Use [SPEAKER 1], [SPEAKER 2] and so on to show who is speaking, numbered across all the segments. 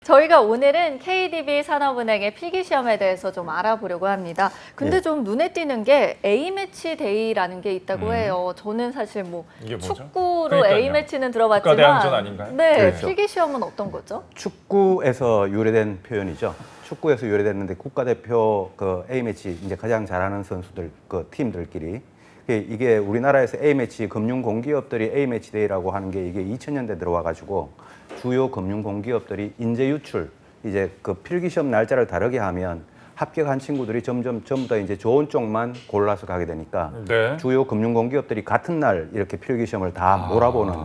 [SPEAKER 1] 저희가 오늘은 KDB 산업은행의 필기시험에 대해서 좀 알아보려고 합니다. 근데 좀 눈에 띄는 게 A매치 데이라는 게 있다고 해요. 저는 사실 뭐 축구로
[SPEAKER 2] 그러니까요.
[SPEAKER 1] A매치는 들어봤지만
[SPEAKER 2] 국가대항전 아닌가요?
[SPEAKER 1] 네,
[SPEAKER 3] 그렇죠.
[SPEAKER 1] 필기시험은 어떤 거죠?
[SPEAKER 3] 축구에서 유래된 표현이죠. 축구에서 유래됐는데 국가대표 그 A매치 이제 가장 잘하는 선수들 그 팀들끼리 이게 우리나라에서 A매치 금융공기업들이 A매치 데이라고 하는 게 이게 2000년대 들어와 가지고 주요 금융공기업들이 인재 유출 이제 그 필기시험 날짜를 다르게 하면 합격한 친구들이 전부 다 이제 좋은 쪽만 골라서 가게 되니까 주요 금융공기업들이 같은 날 이렇게 필기시험을 다 몰아보는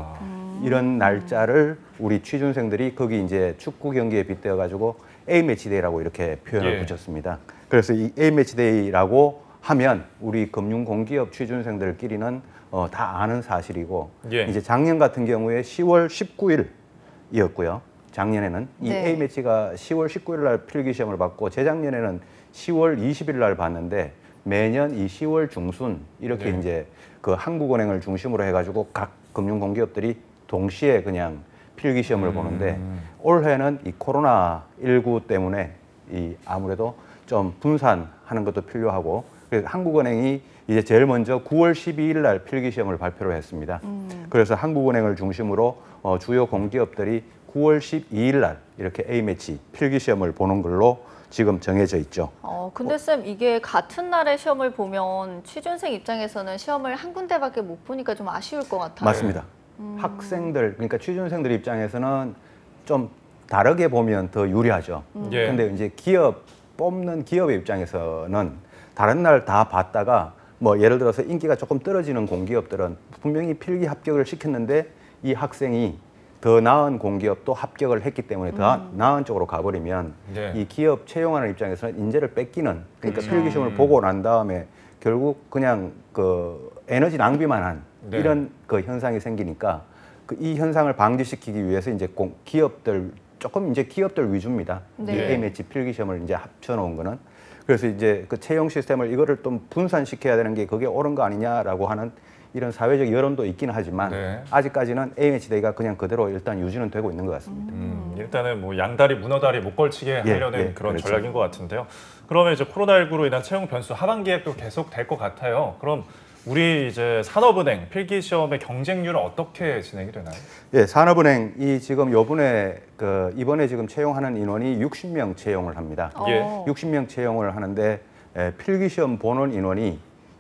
[SPEAKER 3] 이런 날짜를 우리 취준생들이 거기 이제 축구 경기에 빗대어 가지고 A매치 데이라고 이렇게 표현을 붙였습니다. 그래서 이 A매치 데이라고 하면 우리 금융공기업 취준생들끼리는 다 아는 사실이고 이제 작년 같은 경우에 10월 19일이었고요. 작년에는 이 A매치가 10월 19일 날 필기시험을 받고 재작년에는 10월 20일 날 봤는데 매년 이 10월 중순 이렇게 이제 그 한국은행을 중심으로 해가지고 각 금융공기업들이 동시에 그냥 필기시험을 보는데 올해는 이 코로나19 때문에 이 아무래도 좀 분산하는 것도 필요하고 그래서 한국은행이 이제 제일 먼저 9월 12일 날 필기시험을 발표를 했습니다. 그래서 한국은행을 중심으로 주요 공기업들이 9월 12일 날 이렇게 A매치 필기시험을 보는 걸로 지금 정해져 있죠.
[SPEAKER 1] 근데 쌤 이게 같은 날에 시험을 보면 취준생 입장에서는 시험을 한 군데밖에 못 보니까 좀 아쉬울 것 같아요.
[SPEAKER 3] 맞습니다. 학생들 그러니까 취준생들 입장에서는 좀 다르게 보면 더 유리하죠. 근데 이제 뽑는 기업의 입장에서는 다른 날 다 봤다가 뭐 예를 들어서 인기가 조금 떨어지는 공기업들은 분명히 필기 합격을 시켰는데 이 학생이 더 나은 공기업도 합격을 했기 때문에 더 나은 쪽으로 가버리면 이 기업 채용하는 입장에서는 인재를 뺏기는 그러니까 필기시험을 보고 난 다음에 결국 그냥 그 에너지 낭비만 한 이런 그 현상이 생기니까 이 현상을 방지시키기 위해서 이제 기업들 조금 이제 기업들 위주입니다. 이 A매치 필기시험을 이제 합쳐놓은 거는. 그래서 이제 그 채용 시스템을 이거를 좀 분산시켜야 되는 게 그게 옳은 거 아니냐라고 하는 이런 사회적 여론도 있기는 하지만 아직까지는 A매치 데이가 그냥 그대로 일단 유지는 되고 있는 것 같습니다.
[SPEAKER 2] 일단은 뭐 양다리 문어다리 못 걸치게 하려는 그런
[SPEAKER 3] 그렇죠.
[SPEAKER 2] 전략인 것 같은데요. 그러면 이제 코로나19로 인한 채용 변수 하반기에 또 계속 될 것 같아요. 그럼 우리 이제 산업은행 필기시험의 경쟁률은 어떻게 진행이 되나요?
[SPEAKER 3] 예, 산업은행이 지금 이번에 지금 채용하는 인원이 60명 채용을 합니다. 60명 채용을 하는데 필기시험 보는 인원이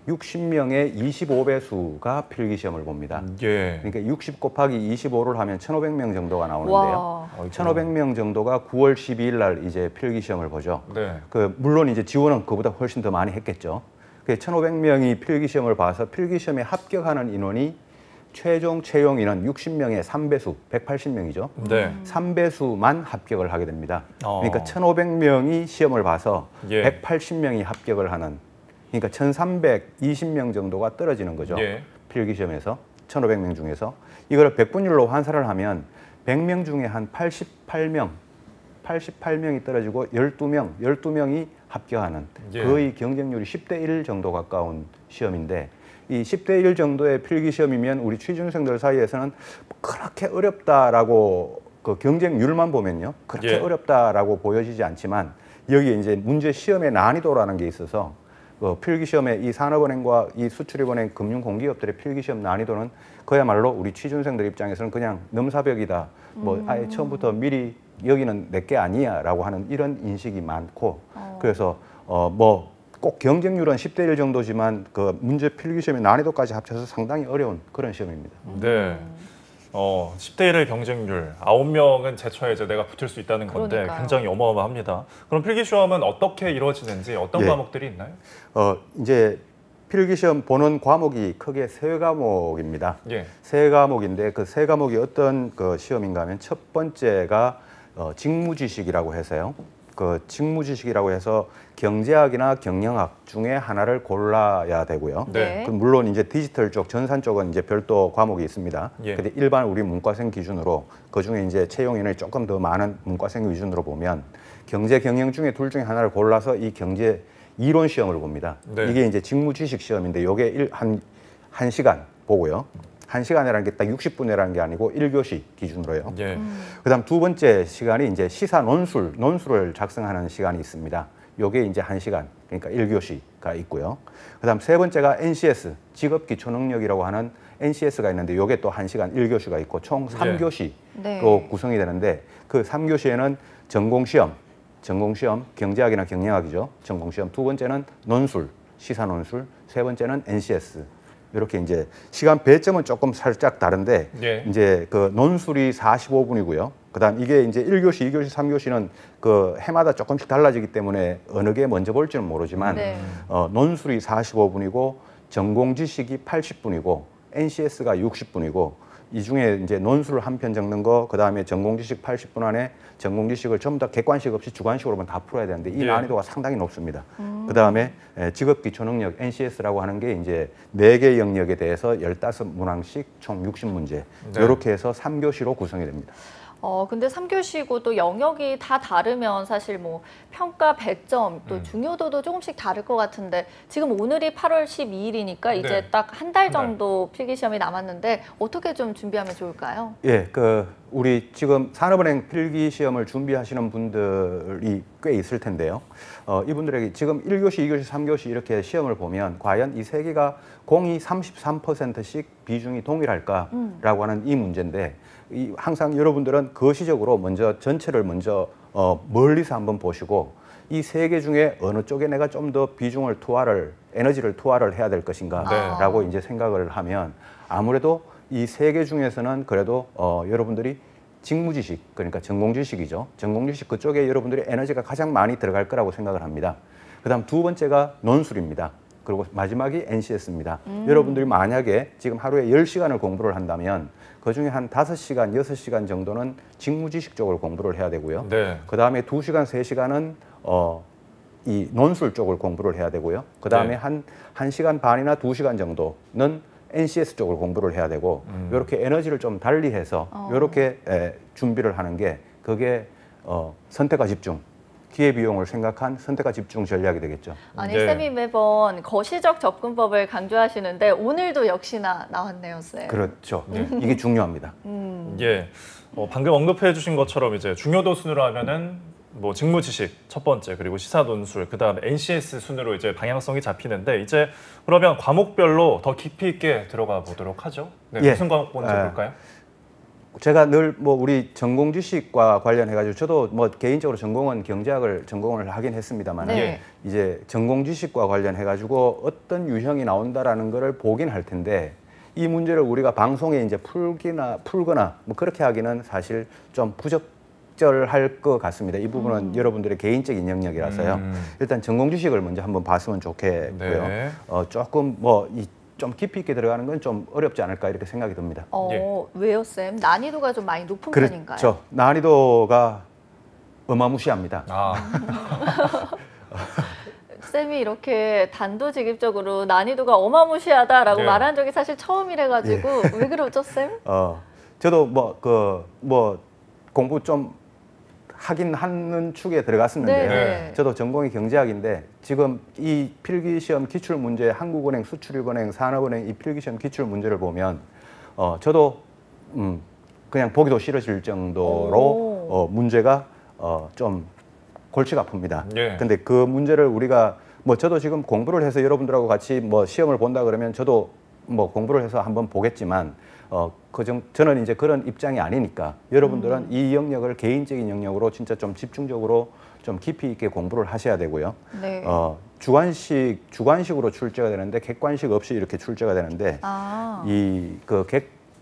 [SPEAKER 3] 60명의 25배수가 필기시험을 봅니다. 그러니까 60 곱하기 25를 하면 1,500명 정도가 나오는데요. 1,500명 정도가 9월 12일 날 이제 필기시험을 보죠. 물론 이제 지원은 그보다 훨씬 더 많이 했겠죠. 1,500명이 필기시험을 봐서 필기시험에 합격하는 인원이 최종 채용 인원 60명의 3배수, 180명이죠. 3배수만 합격을 하게 됩니다. 그러니까 1,500명이 시험을 봐서 180명이 합격을 하는 그러니까 1,320명 정도가 떨어지는 거죠. 필기시험에서 1,500명 중에서 이걸 백분율로 환산을 하면 100명 중에 한 88명이 떨어지고 12명이 합격하는 거의 경쟁률이 10대 1 정도 가까운 시험인데 이 10대 1 정도의 필기시험이면 우리 취준생들 사이에서는 그렇게 어렵다라고 그 경쟁률만 보면요. 그렇게 어렵다라고 보여지지 않지만 여기에 이제 문제 시험의 난이도라는 게 있어서 필기시험의 이 산업은행과 이 수출입은행 금융공기업들의 필기시험 난이도는 그야말로 우리 취준생들 입장에서는 그냥 넘사벽이다. 뭐 아예 처음부터 미리 여기는 내게 아니야라고 하는 이런 인식이 많고 그래서 뭐 꼭 경쟁률은 10대 1 정도지만 그 문제 필기시험의 난이도까지 합쳐서 상당히 어려운 그런 시험입니다.
[SPEAKER 2] 10대 1의 경쟁률 9명은 제쳐야 이제 내가 붙을 수 있다는 건데 굉장히 어마어마합니다. 그럼 필기시험은 어떻게 이루어지는지 어떤 과목들이 있나요?
[SPEAKER 3] 이제 필기시험 보는 과목이 크게 세 과목입니다. 세 과목인데 그 세 과목이 어떤 그 시험인가 하면 첫 번째가 직무지식이라고 해서요. 그 직무지식이라고 해서 경제학이나 경영학 중에 하나를 골라야 되고요. 물론 이제 디지털 쪽, 전산 쪽은 이제 별도 과목이 있습니다. 근데 일반 우리 문과생 기준으로 그 중에 이제 채용 인원이 조금 더 많은 문과생 위주로 보면 경제 경영 중에 둘 중에 하나를 골라서 이 경제 이론 시험을 봅니다. 이게 이제 직무지식 시험인데 이게 한 시간 보고요. 1시간이라는 게 딱 60분이라는 게 아니고 1교시 기준으로요.
[SPEAKER 2] 예.
[SPEAKER 3] 그다음 두 번째 시간이 이제 시사 논술을 작성하는 시간이 있습니다. 요게 이제 1시간, 그러니까 1교시가 있고요. 그다음 세 번째가 NCS, 직업 기초 능력이라고 하는 NCS가 있는데 요게 또 1시간 1교시가 있고 총 3교시로
[SPEAKER 1] 네.
[SPEAKER 3] 구성이 되는데 그 3교시에는 전공시험, 경제학이나 경영학이죠. 전공시험. 두 번째는 논술, 시사 논술, 세 번째는 NCS. 이렇게 이제 시간 배점은 조금 살짝 다른데
[SPEAKER 2] 예.
[SPEAKER 3] 이제 그 논술이 45분이고요. 그다음 이게 이제 1교시, 2교시, 3교시는 그 해마다 조금씩 달라지기 때문에 어느 게 먼저 볼지는 모르지만
[SPEAKER 1] 네.
[SPEAKER 3] 논술이 45분이고 전공 지식이 80분이고 NCS가 60분이고 이 중에 이제 논술 한 편 적는 거, 그 다음에 전공 지식 80분 안에 전공 지식을 전부 다 객관식 없이 주관식으로만 다 풀어야 되는데 이
[SPEAKER 2] 예.
[SPEAKER 3] 난이도가 상당히 높습니다. 그 다음에 직업 기초 능력 NCS라고 하는 게 이제 4개 영역에 대해서 15문항씩 총 60문제
[SPEAKER 2] 네.
[SPEAKER 3] 이렇게 해서 3교시로 구성이 됩니다.
[SPEAKER 1] 근데 3교시고 또 영역이 다 다르면 사실 뭐 평가 배점 또 중요도도 조금씩 다를 것 같은데 지금 오늘이 8월 12일이니까 이제
[SPEAKER 2] 네.
[SPEAKER 1] 딱 한 달 정도 필기시험이 남았는데 어떻게 좀 준비하면 좋을까요?
[SPEAKER 3] 예, 우리 지금 산업은행 필기시험을 준비하시는 분들이 꽤 있을 텐데요. 이분들에게 지금 1교시, 2교시, 3교시 이렇게 시험을 보면 과연 이 세 개가 공이 33%씩 비중이 동일할까라고 하는 이 문제인데 항상 여러분들은 거시적으로 먼저 전체를 먼저 멀리서 한번 보시고 이 세 개 중에 어느 쪽에 내가 좀 더 비중을 에너지를 투하를 해야 될 것인가라고 이제 생각을 하면 아무래도 이 세 개 중에서는 그래도 여러분들이 직무지식, 그러니까 전공지식이죠. 전공지식 그쪽에 여러분들이 에너지가 가장 많이 들어갈 거라고 생각을 합니다. 그다음 두 번째가 논술입니다. 그리고 마지막이 NCS입니다. 여러분들이 만약에 지금 하루에 10시간을 공부를 한다면 그중에 한 5시간, 6시간 정도는 직무지식 쪽으로 공부를 해야 되고요.
[SPEAKER 2] 네.
[SPEAKER 3] 그다음에 2시간, 3시간은 이 논술 쪽을 공부를 해야 되고요. 그다음에
[SPEAKER 2] 네.
[SPEAKER 3] 한 1시간 반이나 2시간 정도는 NCS 쪽을 공부를 해야 되고 이렇게 에너지를 좀 달리해서 이렇게 준비를 하는 게 그게 선택과 집중, 기회비용을 생각한 선택과 집중 전략이 되겠죠.
[SPEAKER 1] 아니
[SPEAKER 2] 네.
[SPEAKER 1] 쌤이 매번 거시적 접근법을 강조하시는데 오늘도 역시나 나왔네요, 쌤.
[SPEAKER 3] 그렇죠. 이게 중요합니다.
[SPEAKER 2] 예. 방금 언급해 주신 것처럼 이제 중요도 순으로 하면은 뭐 직무 지식 첫 번째, 그리고 시사 논술, 그다음에 NCS 순으로 이제 방향성이 잡히는데 이제 그러면 과목별로 더 깊이 있게 들어가 보도록 하죠. 네,
[SPEAKER 3] 예.
[SPEAKER 2] 무슨 과목 먼저 볼까요?
[SPEAKER 3] 제가 늘 뭐 우리 전공 지식과 관련해 가지고 저도 뭐 개인적으로 전공은 경제학을 전공을 하긴 했습니다만
[SPEAKER 1] 네.
[SPEAKER 3] 이제 전공 지식과 관련해 가지고 어떤 유형이 나온다라는 거를 보긴 할 텐데 이 문제를 우리가 방송에 이제 풀거나 뭐 그렇게 하기는 사실 좀 부적절할 것 같습니다. 이 부분은 여러분들의 개인적인 영역이라서요. 일단 전공 지식을 먼저 한번 봤으면 좋겠고요.
[SPEAKER 2] 네.
[SPEAKER 3] 조금 좀 깊이 있게 들어가는 건 좀 어렵지 않을까 이렇게 생각이 듭니다.
[SPEAKER 1] 왜요, 쌤? 난이도가 좀 많이 높은 편인가요?
[SPEAKER 3] 그렇죠. 난이도가 어마무시합니다.
[SPEAKER 1] 쌤이 이렇게 단도직입적으로 난이도가 어마무시하다라고
[SPEAKER 2] 네.
[SPEAKER 1] 말한 적이 사실 처음이래가지고 왜 그러죠, 쌤?
[SPEAKER 3] 저도 공부 좀 하긴 하는 축에 들어갔었는데요.
[SPEAKER 1] 네.
[SPEAKER 3] 저도 전공이 경제학인데 지금 이 필기시험 기출 문제, 한국은행, 수출입은행, 산업은행 이 필기시험 기출 문제를 보면 저도 그냥 보기도 싫어질 정도로 문제가 좀 골치가 아픕니다.
[SPEAKER 2] 예.
[SPEAKER 3] 근데 그 문제를 우리가 저도 지금 공부를 해서 여러분들하고 같이 시험을 본다 그러면 저도 공부를 해서 한번 보겠지만 저는 이제 그런 입장이 아니니까 여러분들은 이 영역을 개인적인 영역으로 진짜 좀 집중적으로 좀 깊이 있게 공부를 하셔야 되고요.
[SPEAKER 1] 네.
[SPEAKER 3] 주관식으로 출제가 되는데 객관식 없이 이렇게 출제가 되는데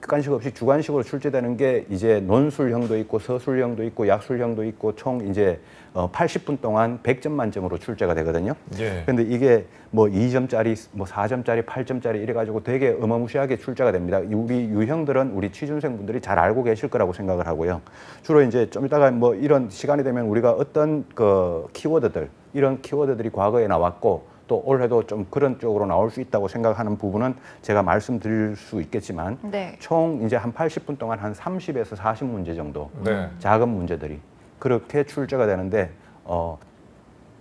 [SPEAKER 3] 객관식 없이 주관식으로 출제되는 게 이제 논술형도 있고 서술형도 있고 약술형도 있고 총 이제 80분 동안 100점 만점으로 출제가 되거든요.
[SPEAKER 2] 예.
[SPEAKER 3] 근데 이게 2점짜리, 4점짜리, 8점짜리 이래가지고 되게 어마무시하게 출제가 됩니다. 우리 유형들은 우리 취준생분들이 잘 알고 계실 거라고 생각을 하고요. 주로 이제 좀 이따가 이런 시간이 되면 우리가 어떤 이런 키워드들이 과거에 나왔고 또 올해도 좀 그런 쪽으로 나올 수 있다고 생각하는 부분은 제가 말씀드릴 수 있겠지만
[SPEAKER 1] 네.
[SPEAKER 3] 총 이제 한 80분 동안 한 30에서 40문제 정도
[SPEAKER 2] 네.
[SPEAKER 3] 작은 문제들이 그렇게 출제가 되는데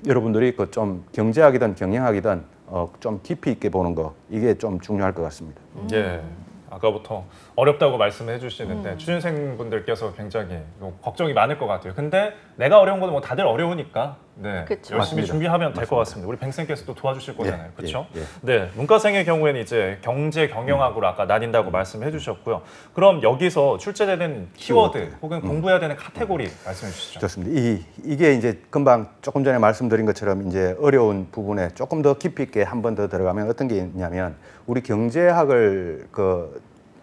[SPEAKER 3] 여러분들이 좀 경제학이든 경영학이든 좀 깊이 있게 보는 거 이게 좀 중요할 것 같습니다.
[SPEAKER 2] 예. 아까부터 어렵다고 말씀해 주시는데 취준생분들께서 굉장히 걱정이 많을 것 같아요. 근데 내가 어려운 건 뭐 다들 어려우니까 네,
[SPEAKER 1] 그쵸.
[SPEAKER 2] 열심히
[SPEAKER 3] 맞습니다.
[SPEAKER 2] 준비하면 될 것 같습니다. 우리 뱅쌤께서도 도와주실 거잖아요.
[SPEAKER 3] 예,
[SPEAKER 2] 그렇죠?
[SPEAKER 3] 예, 예.
[SPEAKER 2] 네, 문과생의 경우에는 이제 경제 경영학으로 아까 나뉜다고 말씀해 주셨고요. 그럼 여기서 출제되는 키워드 혹은 공부해야 되는 카테고리 말씀해 주시죠.
[SPEAKER 3] 좋습니다. 이게 이제 금방 조금 전에 말씀드린 것처럼 이제 어려운 부분에 조금 더 깊이 있게 한 번 더 들어가면 어떤 게 있냐면 우리 경제학을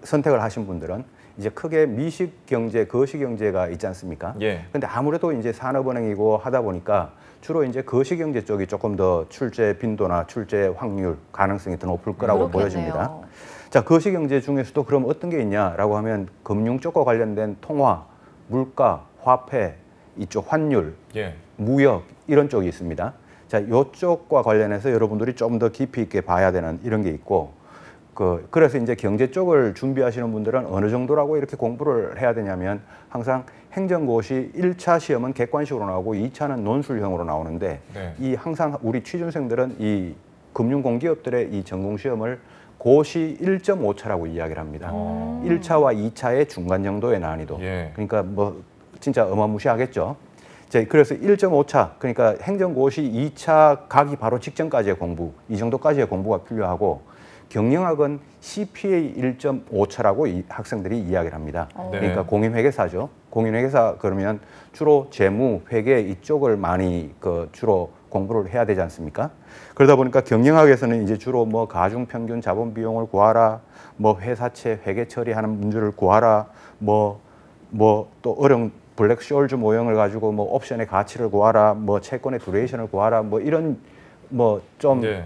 [SPEAKER 3] 선택을 하신 분들은 이제 크게 미식 경제, 거시 경제가 있지 않습니까?
[SPEAKER 2] 예.
[SPEAKER 3] 근데 아무래도 이제 산업은행이고 하다 보니까 주로 이제 거시 경제 쪽이 조금 더 출제 빈도나 출제 확률 가능성이 더 높을 거라고
[SPEAKER 1] 그렇겠네요.
[SPEAKER 3] 보여집니다. 자, 거시 경제 중에서도 그럼 어떤 게 있냐라고 하면 금융 쪽과 관련된 통화, 물가, 화폐, 이쪽 환율,
[SPEAKER 2] 예.
[SPEAKER 3] 무역 이런 쪽이 있습니다. 자, 이쪽과 관련해서 여러분들이 좀 더 깊이 있게 봐야 되는 이런 게 있고 그래서 이제 경제 쪽을 준비하시는 분들은 어느 정도라고 이렇게 공부를 해야 되냐면 항상 행정고시 1차 시험은 객관식으로 나오고 2차는 논술형으로 나오는데
[SPEAKER 2] 네.
[SPEAKER 3] 이 항상 우리 취준생들은 이 금융공기업들의 이 전공시험을 고시 1.5차라고 이야기를 합니다. 1차와 2차의 중간 정도의 난이도.
[SPEAKER 2] 예.
[SPEAKER 3] 그러니까 뭐 진짜 어마무시하겠죠. 그래서 1.5차, 그러니까 행정고시 2차 가기 바로 직전까지의 공부, 이 정도까지의 공부가 필요하고 경영학은 CPA 1.5차라고 이 학생들이 이야기를 합니다.
[SPEAKER 2] 네.
[SPEAKER 3] 그러니까 공인회계사죠. 공인회계사 그러면 주로 재무, 회계 이쪽을 많이 주로 공부를 해야 되지 않습니까? 그러다 보니까 경영학에서는 이제 주로 뭐 가중평균 자본 비용을 구하라, 뭐 회사채 회계 처리하는 문제를 구하라, 뭐 또 어려운 블랙쇼얼즈 모형을 가지고 뭐 옵션의 가치를 구하라, 뭐 채권의 듀레이션을 구하라, 뭐 이런 좀
[SPEAKER 2] 네.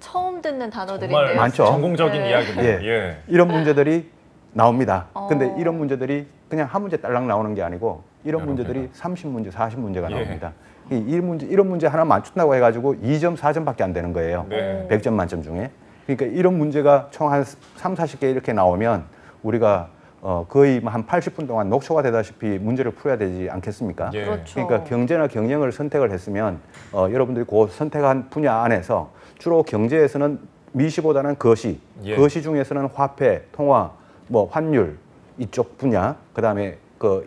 [SPEAKER 1] 처음 듣는
[SPEAKER 2] 정말
[SPEAKER 1] 단어들인데요.
[SPEAKER 3] 많죠.
[SPEAKER 2] 전공적인
[SPEAKER 1] 네.
[SPEAKER 2] 이야기네요.
[SPEAKER 3] 예.
[SPEAKER 2] 예.
[SPEAKER 3] 이런 문제들이 나옵니다.
[SPEAKER 1] 어.
[SPEAKER 3] 근데 이런 문제들이 그냥 한 문제 딸랑 나오는 게 아니고 이런
[SPEAKER 2] 여러
[SPEAKER 3] 문제들이
[SPEAKER 2] 개가.
[SPEAKER 3] 30문제, 40문제가
[SPEAKER 2] 예.
[SPEAKER 3] 나옵니다. 이런 문제 하나 맞춘다고 해가지고 2점, 4점밖에 안 되는 거예요.
[SPEAKER 2] 네.
[SPEAKER 3] 100점 만점 중에. 그러니까 이런 문제가 총 한 3, 40개 이렇게 나오면 우리가 거의 한 80분 동안 녹초가 되다시피 문제를 풀어야 되지 않겠습니까?
[SPEAKER 2] 예.
[SPEAKER 1] 그렇죠.
[SPEAKER 3] 그러니까 경제나 경영을 선택을 했으면 여러분들이 그 선택한 분야 안에서 주로 경제에서는 미시보다는 거시,
[SPEAKER 2] 예.
[SPEAKER 3] 거시 중에서는 화폐, 통화, 뭐 환율 이쪽 분야, 그다음에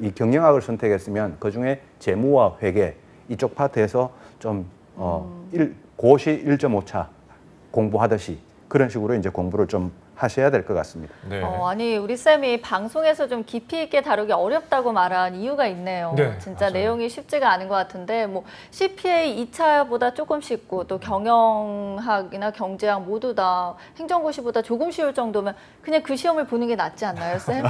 [SPEAKER 3] 이 경영학을 선택했으면 그 중에 재무와 회계 이쪽 파트에서 좀 고시 1.5차 공부하듯이 그런 식으로 이제 공부를 좀 하셔야 될 것 같습니다.
[SPEAKER 2] 네.
[SPEAKER 1] 아니 우리 쌤이 방송에서 좀 깊이 있게 다루기 어렵다고 말한 이유가 있네요.
[SPEAKER 2] 네,
[SPEAKER 1] 진짜
[SPEAKER 2] 맞아요.
[SPEAKER 1] 내용이 쉽지가 않은 것 같은데 뭐 CPA 2차보다 조금 쉽고 또 경영학이나 경제학 모두 다 행정고시보다 조금 쉬울 정도면 그냥 그 시험을 보는 게 낫지 않나요, 쌤?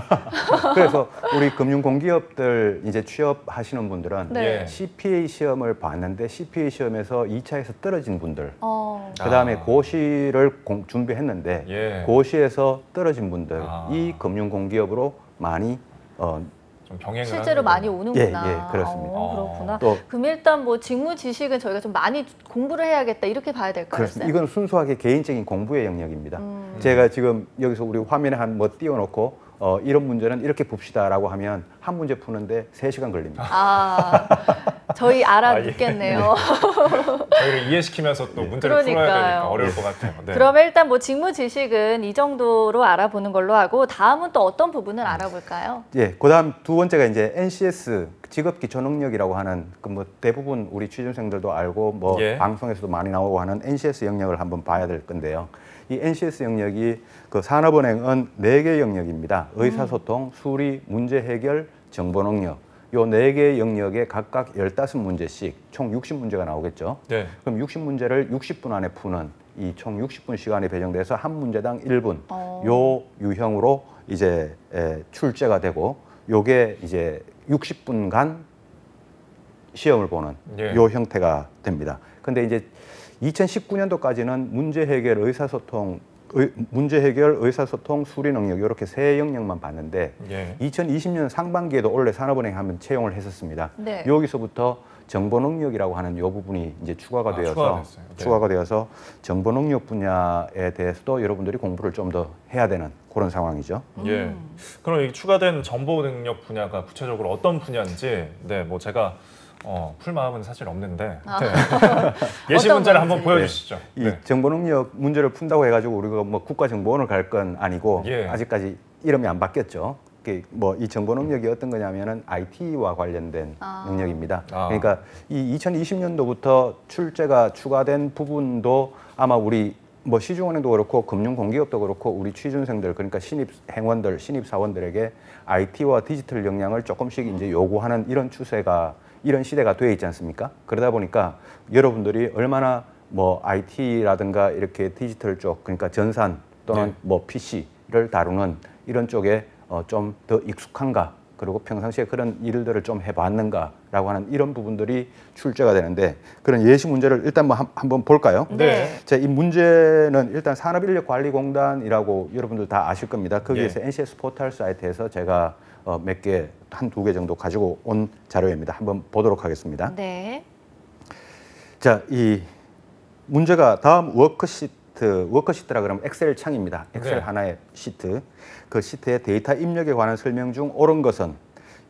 [SPEAKER 3] 그래서 우리 금융공기업들 이제 취업하시는 분들은
[SPEAKER 1] 네.
[SPEAKER 2] 예.
[SPEAKER 3] CPA 시험을 봤는데 CPA 시험에서 2차에서 떨어진 분들,
[SPEAKER 1] 어.
[SPEAKER 3] 그다음에
[SPEAKER 2] 아.
[SPEAKER 3] 고시를 준비했는데
[SPEAKER 2] 예.
[SPEAKER 3] 고시에서 떨어진 분들,
[SPEAKER 2] 아.
[SPEAKER 3] 이 금융공기업으로 많이
[SPEAKER 2] 좀 병행을
[SPEAKER 1] 실제로
[SPEAKER 2] 하는
[SPEAKER 1] 많이
[SPEAKER 2] 거군요.
[SPEAKER 1] 오는구나.
[SPEAKER 3] 예, 그렇습니다.
[SPEAKER 1] 그렇구나.
[SPEAKER 3] 또
[SPEAKER 1] 그럼 일단 뭐 직무 지식은 저희가 좀 많이 공부를 해야겠다 이렇게 봐야 될까요,
[SPEAKER 3] 그렇습니다.
[SPEAKER 1] 쌤?
[SPEAKER 3] 이건 순수하게 개인적인 공부의 영역입니다. 제가 지금 여기서 우리 화면에 한 뭐 띄워놓고 이런 문제는 이렇게 봅시다라고 하면 한 문제 푸는데 3시간 걸립니다.
[SPEAKER 1] 아, 저희 알아듣겠네요.
[SPEAKER 2] 저희를 이해시키면서 또 문제를 풀어야
[SPEAKER 1] 그러니까요.
[SPEAKER 2] 되니까 어려울 것 같아요. 네.
[SPEAKER 1] 그러면 일단 뭐 직무 지식은 이 정도로 알아보는 걸로 하고 다음은 또 어떤 부분을 알아볼까요?
[SPEAKER 3] 예, 그다음 두 번째가 이제 NCS 직업 기초 능력이라고 하는 뭐 대부분 우리 취준생들도 알고 뭐
[SPEAKER 2] 예.
[SPEAKER 3] 방송에서도 많이 나오고 하는 NCS 영역을 한번 봐야 될 건데요. 이 NCS 영역이 산업은행은 4개 영역입니다. 의사소통, 수리, 문제 해결, 정보 능력. 요 4개 영역에 각각 15문제씩 총 60문제가 나오겠죠.
[SPEAKER 2] 네.
[SPEAKER 3] 그럼 60문제를 60분 안에 푸는 이 총 60분 시간이 배정돼서 한 문제당 1분 요 유형으로 이제 출제가 되고 요게 이제 60분간 시험을 보는
[SPEAKER 2] 예.
[SPEAKER 3] 요 형태가 됩니다. 근데 이제 2019년도까지는 문제 해결, 의사소통, 수리 능력 이렇게 3 영역만 봤는데
[SPEAKER 2] 예.
[SPEAKER 3] 2020년 상반기에도 원래 산업은행 한번 채용을 했었습니다.
[SPEAKER 1] 네.
[SPEAKER 3] 여기서부터 정보 능력이라고 하는 이 부분이 이제 추가가
[SPEAKER 2] 추가가 됐어요. 네.
[SPEAKER 3] 추가가 되어서 정보 능력 분야에 대해서도 여러분들이 공부를 좀 더 해야 되는 그런 상황이죠.
[SPEAKER 2] 예. 그럼 이 추가된 정보 능력 분야가 구체적으로 어떤 분야인지, 네, 뭐 제가 풀 마음은 사실 없는데
[SPEAKER 1] 아.
[SPEAKER 2] 네. 예시
[SPEAKER 1] 어떤
[SPEAKER 2] 문제를
[SPEAKER 1] 건지.
[SPEAKER 2] 한번 보여주시죠.
[SPEAKER 3] 이
[SPEAKER 2] 네.
[SPEAKER 3] 정보 능력 문제를 푼다고 해가지고 우리가 뭐 국가정보원을 갈 건 아니고
[SPEAKER 2] 예.
[SPEAKER 3] 아직까지 이름이 안 바뀌었죠. 뭐 이 정보 능력이 어떤 거냐면은 IT와 관련된 능력입니다. 그러니까 이 2020년도부터 출제가 추가된 부분도 아마 우리 뭐 시중은행도 그렇고 금융공기업도 그렇고 우리 취준생들 그러니까 신입 행원들, 신입 사원들에게 IT와 디지털 역량을 조금씩 이제 요구하는 이런 추세가 이런 시대가 돼 있지 않습니까? 그러다 보니까 여러분들이 얼마나 뭐 IT라든가 이렇게 디지털 쪽 그러니까 전산 또는 뭐 PC를 다루는 이런 쪽에 좀 더 익숙한가 그리고 평상시에 그런 일들을 좀 해봤는가라고 하는 이런 부분들이 출제가 되는데 그런 예시 문제를 일단 뭐 한번 볼까요?
[SPEAKER 1] 네.
[SPEAKER 3] 자, 이 문제는 일단 산업인력관리공단이라고 여러분들 다 아실 겁니다. 거기에서 NCS 포털 사이트에서 제가 몇 개, 한두 개 정도 가지고 온 자료입니다. 한번 보도록 하겠습니다.
[SPEAKER 1] 네.
[SPEAKER 3] 자, 이 문제가 다음 워크시트라 그러면 엑셀 창입니다. 엑셀
[SPEAKER 2] 네.
[SPEAKER 3] 하나의 시트. 그 시트에 데이터 입력에 관한 설명 중 옳은 것은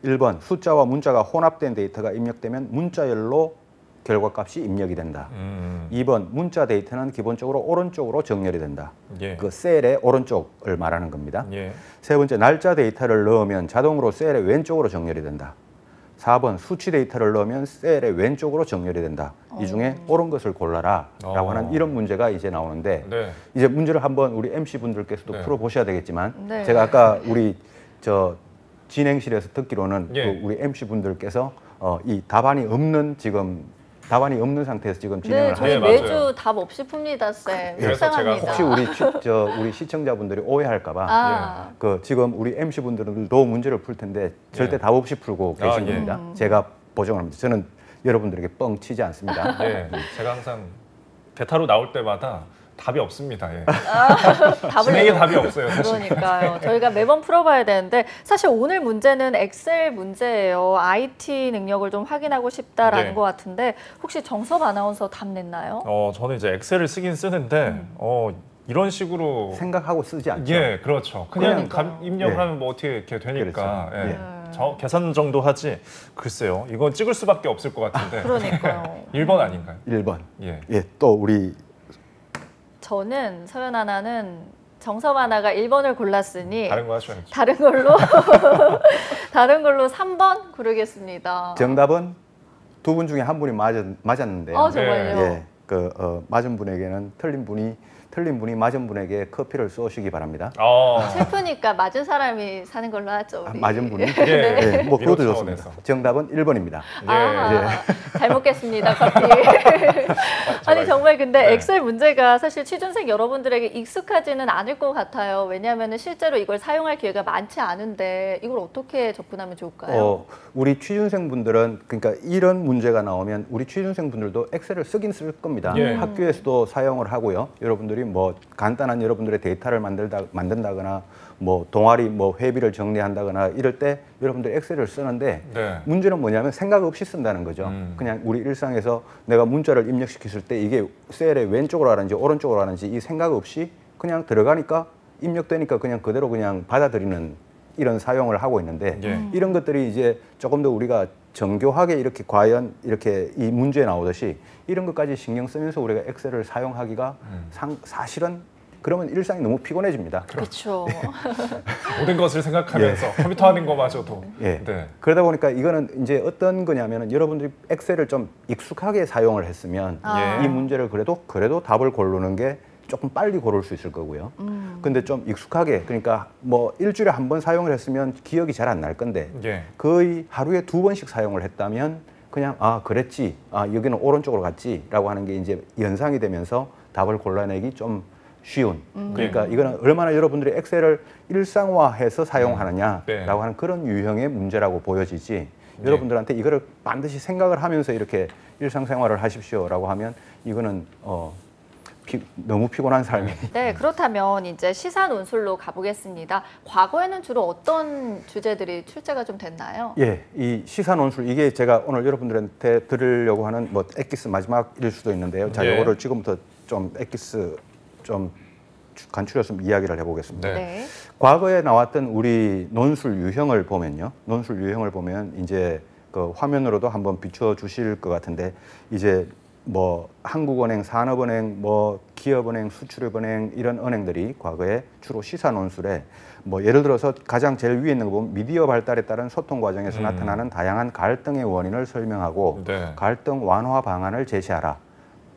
[SPEAKER 3] 1번 숫자와 문자가 혼합된 데이터가 입력되면 문자열로 결과값이 입력이 된다. 2번 문자 데이터는 기본적으로 오른쪽으로 정렬이 된다.
[SPEAKER 2] 예.
[SPEAKER 3] 그 셀의 오른쪽을 말하는 겁니다.
[SPEAKER 2] 예.
[SPEAKER 3] 세 번째 날짜 데이터를 넣으면 자동으로 셀의 왼쪽으로 정렬이 된다. 4번 수치 데이터를 넣으면 셀의 왼쪽으로 정렬이 된다. 이 중에 옳은 것을 골라라 라고 하는 이런 문제가 이제 나오는데
[SPEAKER 2] 네.
[SPEAKER 3] 이제 문제를 한번 우리 MC분들께서도
[SPEAKER 2] 네.
[SPEAKER 3] 풀어보셔야 되겠지만
[SPEAKER 1] 네.
[SPEAKER 3] 제가 아까 우리 저 진행실에서 듣기로는
[SPEAKER 2] 예.
[SPEAKER 3] 그 우리 MC분들께서 이 답안이 없는 상태에서 지금 진행을
[SPEAKER 1] 네, 저희
[SPEAKER 2] 네,
[SPEAKER 1] 매주
[SPEAKER 2] 맞아요.
[SPEAKER 1] 답 없이 풉니다, 쌤.
[SPEAKER 2] 그래서 제가
[SPEAKER 1] 속상합니다.
[SPEAKER 3] 혹시 우리 시청자분들이 오해할까봐
[SPEAKER 1] 아,
[SPEAKER 3] 그 지금 우리 MC분들도 문제를 풀 텐데 절대
[SPEAKER 2] 예.
[SPEAKER 3] 답 없이 풀고 계신
[SPEAKER 2] 예.
[SPEAKER 3] 겁니다. 제가 보정을 합니다. 저는 여러분들에게 뻥 치지 않습니다.
[SPEAKER 2] 예. 제가 항상 대타로 나올 때마다 답이 없습니다. 예.
[SPEAKER 1] 답을
[SPEAKER 2] 진행에
[SPEAKER 1] 내요.
[SPEAKER 2] 답이 없어요, 사실.
[SPEAKER 1] 그러니까요. 저희가 매번 풀어봐야 되는데 사실 오늘 문제는 엑셀 문제예요. IT 능력을 좀 확인하고 싶다라는
[SPEAKER 2] 예.
[SPEAKER 1] 것 같은데 혹시 정섭 아나운서 답 냈나요?
[SPEAKER 2] 저는 이제 엑셀을 쓰긴 쓰는데 이런 식으로
[SPEAKER 3] 생각하고 쓰지 않죠.
[SPEAKER 2] 예, 그렇죠. 그냥
[SPEAKER 1] 그러니까요.
[SPEAKER 2] 입력을
[SPEAKER 3] 예.
[SPEAKER 2] 하면 뭐 어떻게 이렇게 되니까
[SPEAKER 3] 그렇죠.
[SPEAKER 2] 예.
[SPEAKER 3] 예.
[SPEAKER 2] 저 계산 정도 하지. 글쎄요, 이건 찍을 수밖에 없을 것 같은데.
[SPEAKER 1] 그러니까요.
[SPEAKER 2] 1번 아닌가요?
[SPEAKER 3] 1번.
[SPEAKER 2] 예.
[SPEAKER 3] 예, 또 우리
[SPEAKER 1] 저는 서연 아나는 정섭 아나가 1번을 골랐으니
[SPEAKER 2] 다른 거 하셔야죠.
[SPEAKER 1] 다른 걸로 다른 걸로 3번 고르겠습니다.
[SPEAKER 3] 정답은 두 분 중에 한 분이 맞았는데요.
[SPEAKER 1] 정말요?
[SPEAKER 3] 예, 맞은 분에게는 틀린 분이 맞은 분에게 커피를 쏘시기 바랍니다.
[SPEAKER 1] 셰프니까 맞은 사람이 사는 걸로 하죠. 우리.
[SPEAKER 3] 맞은 분이?
[SPEAKER 2] 예.
[SPEAKER 3] 예, 뭐
[SPEAKER 2] 위로
[SPEAKER 3] 그것도 좋습니다.
[SPEAKER 2] 차원에서.
[SPEAKER 3] 정답은 1번입니다.
[SPEAKER 1] 잘 먹겠습니다, 커피. 아니 정말 근데
[SPEAKER 2] 네.
[SPEAKER 1] 엑셀 문제가 사실 취준생 여러분들에게 익숙하지는 않을 것 같아요. 왜냐하면 실제로 이걸 사용할 기회가 많지 않은데 이걸 어떻게 접근하면 좋을까요?
[SPEAKER 3] 우리 취준생분들은 그러니까 이런 문제가 나오면 우리 취준생분들도 엑셀을 쓰긴 쓸 겁니다.
[SPEAKER 2] 예.
[SPEAKER 3] 학교에서도 사용을 하고요. 여러분들이 뭐 간단한 여러분들의 데이터를 만든다거나 뭐 동아리 뭐 회비를 정리한다거나 이럴 때 여러분들 엑셀을 쓰는데
[SPEAKER 2] 네.
[SPEAKER 3] 문제는 뭐냐면 생각 없이 쓴다는 거죠. 그냥 우리 일상에서 내가 문자를 입력시켰을 때 이게 셀의 왼쪽으로 하는지 오른쪽으로 하는지 이 생각 없이 그냥 들어가니까 입력되니까 그냥 그대로 그냥 받아들이는 이런 사용을 하고 있는데
[SPEAKER 2] 예.
[SPEAKER 3] 이런 것들이 이제 조금 더 우리가 정교하게 이렇게 과연 이렇게 이 문제에 나오듯이 이런 것까지 신경 쓰면서 우리가 엑셀을 사용하기가 사실은 그러면 일상이 너무 피곤해집니다.
[SPEAKER 1] 그렇죠.
[SPEAKER 2] 모든 것을 생각하면서 컴퓨터 하는 거마저도.
[SPEAKER 3] 예.
[SPEAKER 2] 네.
[SPEAKER 3] 그러다 보니까 이거는 이제 어떤 거냐면은 여러분들이 엑셀을 좀 익숙하게 사용을 했으면
[SPEAKER 2] 예.
[SPEAKER 3] 이 문제를 그래도 답을 고르는 게 조금 빨리 고를 수 있을 거고요. 근데 좀 익숙하게 그러니까 뭐 일주일에 한 번 사용을 했으면 기억이 잘 안 날 건데
[SPEAKER 2] 예.
[SPEAKER 3] 거의 하루에 2번씩 사용을 했다면 그냥 그랬지 여기는 오른쪽으로 갔지라고 하는 게 이제 연상이 되면서 답을 골라내기 좀 쉬운 그러니까 이거는 얼마나 여러분들이 엑셀을 일상화해서 사용하느냐라고
[SPEAKER 2] 네.
[SPEAKER 3] 하는 그런 유형의 문제라고 보여지지 여러분들한테 이거를 반드시 생각을 하면서 이렇게 일상생활을 하십시오라고 하면 이거는 너무 피곤한 삶이
[SPEAKER 1] 네, 그렇다면 이제 시사 논술로 가보겠습니다. 과거에는 주로 어떤 주제들이 출제가 좀 됐나요?
[SPEAKER 3] 예, 이 시사 논술 이게 제가 오늘 여러분들한테 드리려고 하는 뭐 엑기스 마지막일 수도 있는데요. 자,
[SPEAKER 2] 예.
[SPEAKER 3] 이거를 지금부터 좀 엑기스 좀 간추려서 이야기를 해보겠습니다.
[SPEAKER 2] 네.
[SPEAKER 1] 네.
[SPEAKER 3] 과거에 나왔던 우리 논술 유형을 보면 이제 그 화면으로도 한번 비춰 주실 것 같은데 이제 뭐 한국은행, 산업은행, 뭐 기업은행, 수출입은행 이런 은행들이 과거에 주로 시사 논술에 뭐 예를 들어서 가장 제일 위에 있는 거 보면 미디어 발달에 따른 소통 과정에서 나타나는 다양한 갈등의 원인을 설명하고
[SPEAKER 2] 네.
[SPEAKER 3] 갈등 완화 방안을 제시하라.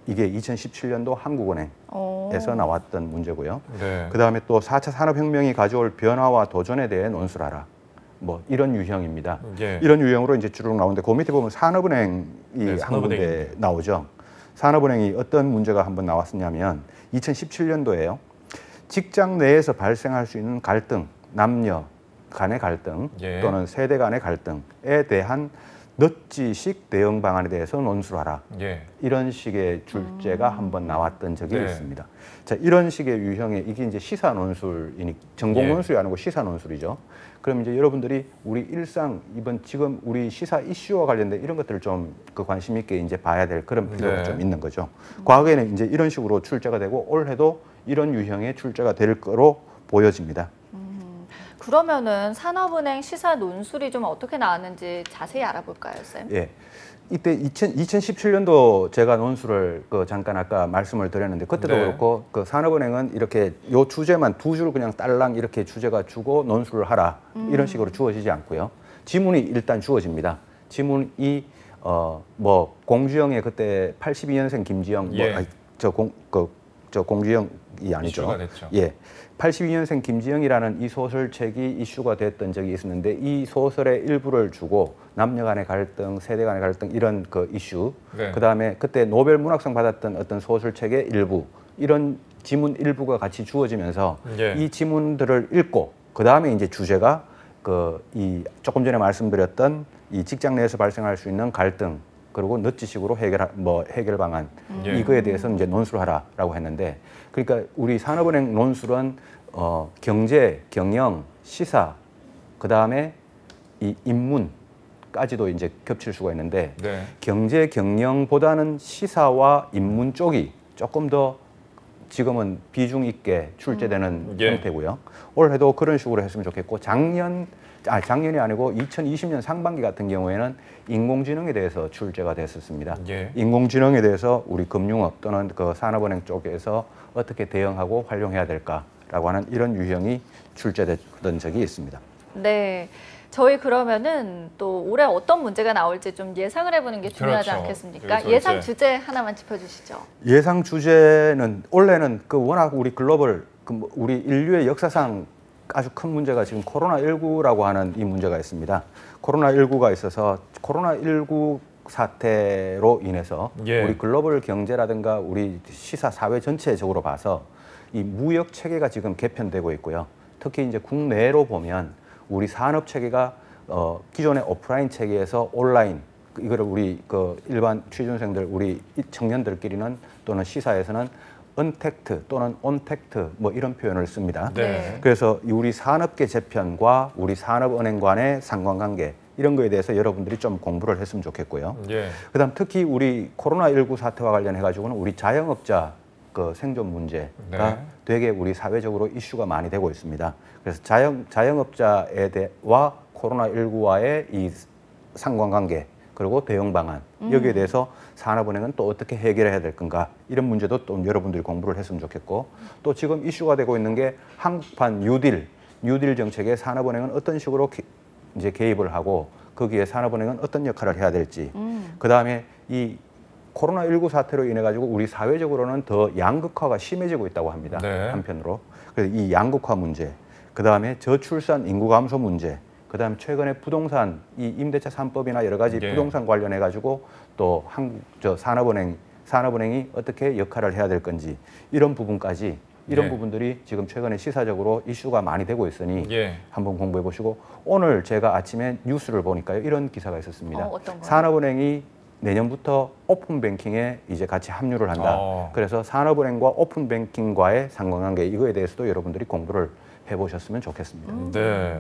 [SPEAKER 3] 이게 2017년도 한국은행에서 나왔던 문제고요.
[SPEAKER 2] 네.
[SPEAKER 3] 그다음에 또 4차 산업혁명이 가져올 변화와 도전에 대해 논술하라. 뭐 이런 유형입니다.
[SPEAKER 2] 예.
[SPEAKER 3] 이런 유형으로 이제 쭉 나오는데 그 밑에 보면 산업은행이
[SPEAKER 2] 네,
[SPEAKER 3] 한 군데
[SPEAKER 2] 산업은행입니다.
[SPEAKER 3] 나오죠. 산업은행이 어떤 문제가 한번 나왔었냐면 2017년도에요. 직장 내에서 발생할 수 있는 갈등, 남녀 간의 갈등
[SPEAKER 2] 예.
[SPEAKER 3] 또는 세대 간의 갈등에 대한 넛지식 대응 방안에 대해서 논술하라.
[SPEAKER 2] 예.
[SPEAKER 3] 이런 식의 줄제가 한번 나왔던 적이
[SPEAKER 2] 네.
[SPEAKER 3] 있습니다. 자, 이런 식의 유형의 이게 이제 시사 논술이니 전공
[SPEAKER 2] 예.
[SPEAKER 3] 논술이 아니고 시사 논술이죠. 그럼 이제 여러분들이 우리 일상 이번 지금 우리 시사 이슈와 관련된 이런 것들을 좀 그 관심 있게 이제 봐야 될 그런 필요가
[SPEAKER 2] 네.
[SPEAKER 3] 좀 있는 거죠. 과거에는 이제 이런 식으로 출제가 되고 올해도 이런 유형의 출제가 될 거로 보여집니다.
[SPEAKER 1] 그러면은 산업은행 시사 논술이 좀 어떻게 나왔는지 자세히 알아볼까요, 쌤?
[SPEAKER 3] 예. 이때 2017년도 제가 논술을 그 잠깐 아까 말씀을 드렸는데 그때도
[SPEAKER 2] 네.
[SPEAKER 3] 그렇고 그 산업은행은 이렇게 요 주제만 두 줄 그냥 딸랑 이렇게 주제가 주고 논술을 하라 이런 식으로 주어지지 않고요. 지문이 일단 주어집니다. 지문이 뭐 공주영의 그때 82년생 김지영
[SPEAKER 2] 예.
[SPEAKER 3] 뭐 아니, 저 공주영이 아니죠.
[SPEAKER 2] 이슈가 됐죠.
[SPEAKER 3] 예. 82년생 김지영이라는 이 소설책이 이슈가 됐던 적이 있었는데 이 소설의 일부를 주고 남녀 간의 갈등, 세대 간의 갈등 이런 그 이슈
[SPEAKER 2] 네.
[SPEAKER 3] 그다음에 그때 노벨 문학상 받았던 어떤 소설책의 일부 이런 지문 일부가 같이 주어지면서
[SPEAKER 2] 예.
[SPEAKER 3] 이 지문들을 읽고 그다음에 이제 주제가 그 이 조금 전에 말씀드렸던 이 직장 내에서 발생할 수 있는 갈등 그리고 넛지식으로 해결 방안
[SPEAKER 2] 예.
[SPEAKER 3] 이거에 대해서 이제 논술하라라고 했는데 그러니까 우리 산업은행 논술은 경제, 경영, 시사 그다음에 이 인문까지도 이제 겹칠 수가 있는데
[SPEAKER 2] 네.
[SPEAKER 3] 경제, 경영보다는 시사와 인문 쪽이 조금 더 지금은 비중 있게 출제되는
[SPEAKER 2] 예.
[SPEAKER 3] 형태고요. 올해도 그런 식으로 했으면 좋겠고 작년이 아니고 2020년 상반기 같은 경우에는 인공지능에 대해서 출제가 됐었습니다.
[SPEAKER 2] 예.
[SPEAKER 3] 인공지능에 대해서 우리 금융업 또는 그 산업은행 쪽에서 어떻게 대응하고 활용해야 될까라고 하는 이런 유형이 출제됐던 적이 있습니다.
[SPEAKER 1] 네. 저희 그러면은 또 올해 어떤 문제가 나올지 좀 예상을 해보는 게 중요하지
[SPEAKER 2] 그렇죠.
[SPEAKER 1] 않겠습니까?
[SPEAKER 2] 그래서
[SPEAKER 1] 예상
[SPEAKER 2] 이제
[SPEAKER 1] 주제 하나만 짚어주시죠.
[SPEAKER 3] 예상 주제는 원래는 그 워낙 우리 글로벌 우리 인류의 역사상 아주 큰 문제가 지금 코로나19라고 하는 이 문제가 있습니다. 코로나19가 있어서 코로나19 사태로 인해서
[SPEAKER 2] 예.
[SPEAKER 3] 우리 글로벌 경제라든가 우리 시사 사회 전체적으로 봐서 이 무역 체계가 지금 개편되고 있고요. 특히 이제 국내로 보면 우리 산업 체계가 기존의 오프라인 체계에서 온라인 이거를 우리 그 일반 취준생들 우리 청년들끼리는 또는 시사에서는 언택트 또는 온택트 뭐 이런 표현을 씁니다.
[SPEAKER 2] 네.
[SPEAKER 3] 그래서 우리 산업계 재편과 우리 산업은행 간의 상관관계 이런 거에 대해서 여러분들이 좀 공부를 했으면 좋겠고요.
[SPEAKER 2] 예.
[SPEAKER 3] 그다음 특히 우리 코로나19 사태와 관련해 가지고는 우리 자영업자 그 생존 문제가
[SPEAKER 2] 네.
[SPEAKER 3] 되게 우리 사회적으로 이슈가 많이 되고 있습니다. 그래서 자영업자에 대와 코로나19와의 이 상관관계 그리고 대응 방안 여기에 대해서 산업은행은 또 어떻게 해결해야 될 건가 이런 문제도 또 여러분들이 공부를 했으면 좋겠고 또 지금 이슈가 되고 있는 게 한국판 뉴딜 정책에 산업은행은 어떤 식으로 이제 개입을 하고 거기에 산업은행은 어떤 역할을 해야 될지 그다음에 이 코로나19 사태로 인해 가지고 우리 사회적으로는 더 양극화가 심해지고 있다고 합니다.
[SPEAKER 2] 네.
[SPEAKER 3] 한편으로 그래서 이 양극화 문제 그다음에 저출산 인구 감소 문제 그다음 최근에 부동산 이 임대차 3법이나 여러 가지
[SPEAKER 2] 예.
[SPEAKER 3] 부동산 관련해 가지고 또 산업은행이 어떻게 역할을 해야 될 건지 이런 부분까지 이런
[SPEAKER 2] 예.
[SPEAKER 3] 부분들이 지금 최근에 시사적으로 이슈가 많이 되고 있으니
[SPEAKER 2] 예.
[SPEAKER 3] 한번 공부해 보시고 오늘 제가 아침에 뉴스를 보니까요 이런 기사가 있었습니다.
[SPEAKER 1] 어떤 거요?
[SPEAKER 3] 산업은행이 내년부터 오픈 뱅킹에 이제 같이 합류를 한다. 그래서 산업은행과 오픈 뱅킹과의 상관관계 이거에 대해서도 여러분들이 공부를 해보셨으면 좋겠습니다.
[SPEAKER 2] 네.